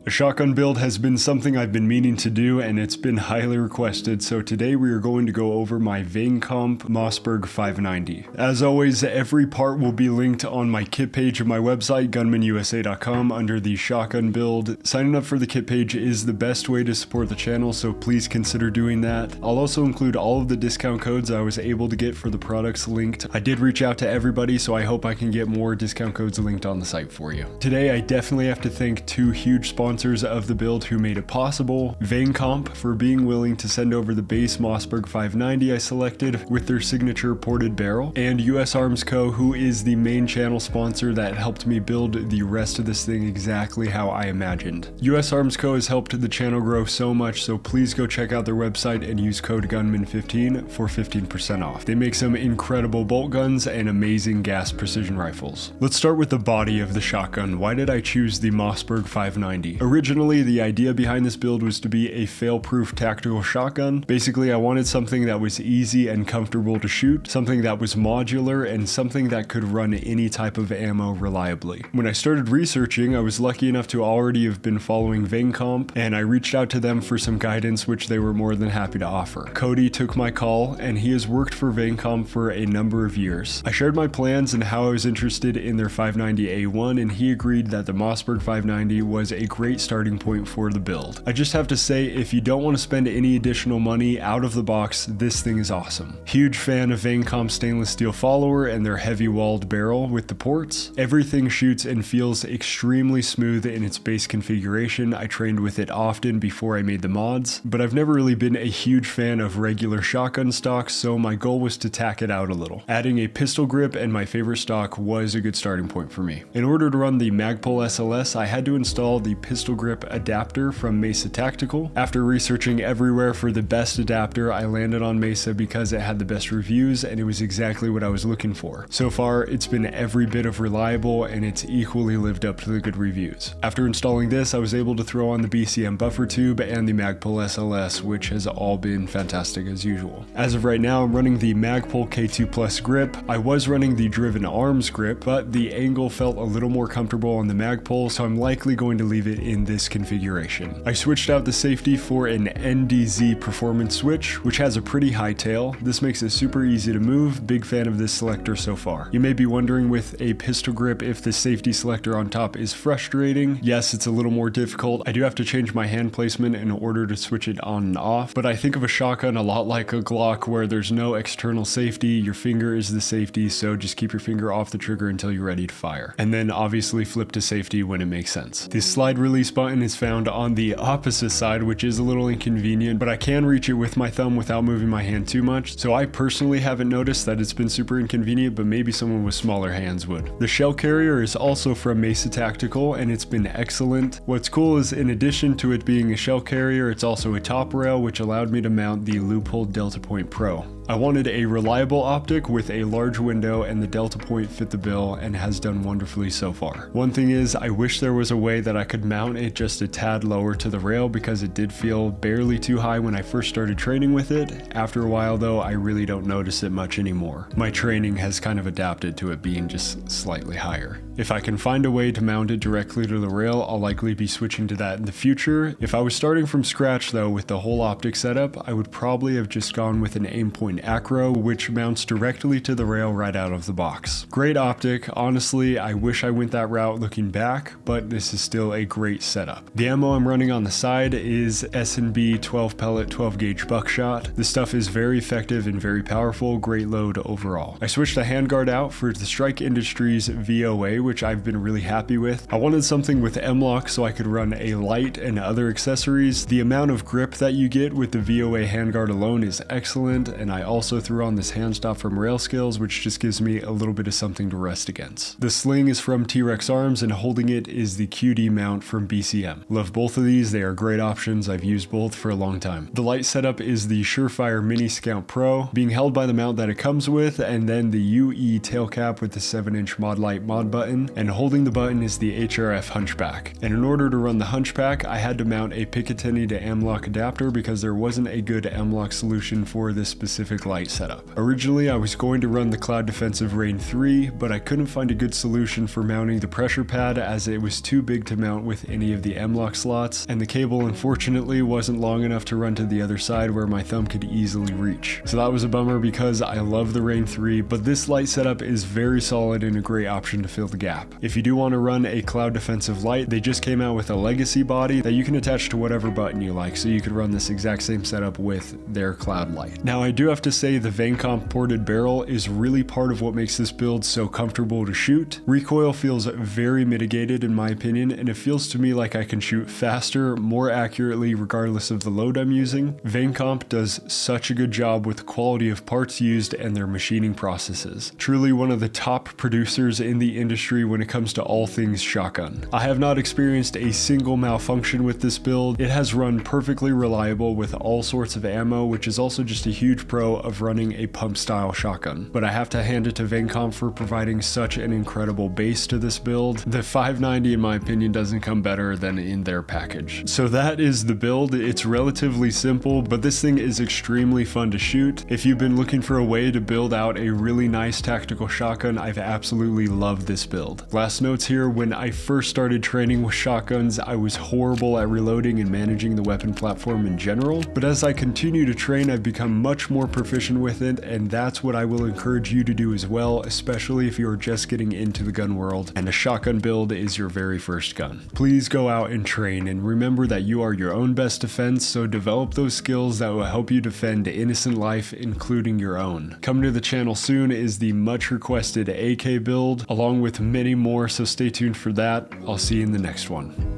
A shotgun build has been something I've been meaning to do, and it's been highly requested, so today we are going to go over my Vang Mossberg 590. As always, every part will be linked on my kit page of my website, gunmanusa.com, under the shotgun build. Signing up for the kit page is the best way to support the channel, so please consider doing that. I'll also include all of the discount codes I was able to get for the products linked. I did reach out to everybody, so I hope I can get more discount codes linked on the site for you. Today, I definitely have to thank two huge sponsors of the build who made it possible. Vang for being willing to send over the base Mossberg 590 I selected with their signature ported barrel, and US Arms Co, who is the main channel sponsor that helped me build the rest of this thing exactly how I imagined. US Arms Co has helped the channel grow so much, so please go check out their website and use code GUNMAN15 for 15% off. They make some incredible bolt guns and amazing gas precision rifles. Let's start with the body of the shotgun. Why did I choose the Mossberg 590? Originally, the idea behind this build was to be a fail-proof tactical shotgun. Basically, I wanted something that was easy and comfortable to shoot, something that was modular, and something that could run any type of ammo reliably. When I started researching, I was lucky enough to already have been following Vang, and I reached out to them for some guidance, which they were more than happy to offer. Cody took my call, and he has worked for Vang for a number of years. I shared my plans and how I was interested in their 590A1, and he agreed that the Mossberg 590 was a great starting point for the build. I just have to say, if you don't want to spend any additional money out of the box, this thing is awesome. Huge fan of Vang stainless steel follower and their heavy walled barrel with the ports. Everything shoots and feels extremely smooth in its base configuration. I trained with it often before I made the mods, but I've never really been a huge fan of regular shotgun stocks, so my goal was to tack it out a little. Adding a pistol grip and my favorite stock was a good starting point for me. In order to run the Magpul SLS, I had to install the pistol grip adapter from Mesa Tactical. After researching everywhere for the best adapter, I landed on Mesa because it had the best reviews and it was exactly what I was looking for. So far, it's been every bit of reliable and it's equally lived up to the good reviews. After installing this, I was able to throw on the BCM buffer tube and the Magpul SLS, which has all been fantastic as usual. As of right now, I'm running the Magpul K2 Plus grip. I was running the Driven Arms grip, but the angle felt a little more comfortable on the Magpul, so I'm likely going to leave it in this configuration. I switched out the safety for an NDZ performance switch, which has a pretty high tail. This makes it super easy to move. Big fan of this selector so far. You may be wondering with a pistol grip if the safety selector on top is frustrating. Yes, it's a little more difficult. I do have to change my hand placement in order to switch it on and off, but I think of a shotgun a lot like a Glock where there's no external safety. Your finger is the safety, so just keep your finger off the trigger until you're ready to fire. And then obviously flip to safety when it makes sense. The slide release button is found on the opposite side, which is a little inconvenient, but I can reach it with my thumb without moving my hand too much, so I personally haven't noticed that it's been super inconvenient, but maybe someone with smaller hands would. The shell carrier is also from Mesa Tactical, and it's been excellent. What's cool is in addition to it being a shell carrier, it's also a top rail, which allowed me to mount the Loophole Delta Point Pro. I wanted a reliable optic with a large window, and the Delta Point fit the bill and has done wonderfully so far. One thing is, I wish there was a way that I could mount it just a tad lower to the rail because it did feel barely too high when I first started training with it. After a while though, I really don't notice it much anymore. My training has kind of adapted to it being just slightly higher. If I can find a way to mount it directly to the rail, I'll likely be switching to that in the future. If I was starting from scratch though with the whole optic setup, I would probably have just gone with an Aimpoint Acro, which mounts directly to the rail right out of the box. Great optic. Honestly, I wish I went that route looking back, but this is still a great setup. The ammo I'm running on the side is S&B 12 pellet 12 gauge buckshot. This stuff is very effective and very powerful, great load overall. I switched the handguard out for the Strike Industries VOA, which I've been really happy with. I wanted something with M-LOK so I could run a light and other accessories. The amount of grip that you get with the VOA handguard alone is excellent, and I also threw on this hand stop from Railscales, which just gives me a little bit of something to rest against. The sling is from T-Rex Arms, and holding it is the QD mount from BCM. Love both of these, they are great options. I've used both for a long time. The light setup is the Surefire Mini Scout Pro, being held by the mount that it comes with, and then the UE tail cap with the 7-inch mod light mod button, and holding the button is the HRF Hunchback. And in order to run the Hunchback, I had to mount a Picatinny to M-LOK adapter because there wasn't a good M-LOK solution for this specific perfect light setup. Originally, I was going to run the Cloud Defensive Rain 3, but I couldn't find a good solution for mounting the pressure pad as it was too big to mount with any of the M-LOK slots, and the cable unfortunately wasn't long enough to run to the other side where my thumb could easily reach. So that was a bummer because I love the Rain 3, but this light setup is very solid and a great option to fill the gap. If you do want to run a Cloud Defensive light, they just came out with a legacy body that you can attach to whatever button you like, so you could run this exact same setup with their Cloud light. Now I do have to say the Vang ported barrel is really part of what makes this build so comfortable to shoot. Recoil feels very mitigated in my opinion, and it feels to me like I can shoot faster, more accurately regardless of the load I'm using. Vang does such a good job with the quality of parts used and their machining processes. Truly one of the top producers in the industry when it comes to all things shotgun. I have not experienced a single malfunction with this build. It has run perfectly reliable with all sorts of ammo, which is also just a huge pro of running a pump style shotgun. But I have to hand it to Vang for providing such an incredible base to this build. The 590 in my opinion doesn't come better than in their package. So that is the build. It's relatively simple, but this thing is extremely fun to shoot. If you've been looking for a way to build out a really nice tactical shotgun, I've absolutely loved this build. Last notes here, when I first started training with shotguns, I was horrible at reloading and managing the weapon platform in general, but as I continue to train, I've become much more proficient with it, and that's what I will encourage you to do as well, especially if you're just getting into the gun world and a shotgun build is your very first gun. Please go out and train, and remember that you are your own best defense, so develop those skills that will help you defend innocent life, including your own. Coming to the channel soon is the much requested AK build, along with many more, so stay tuned for that. I'll see you in the next one.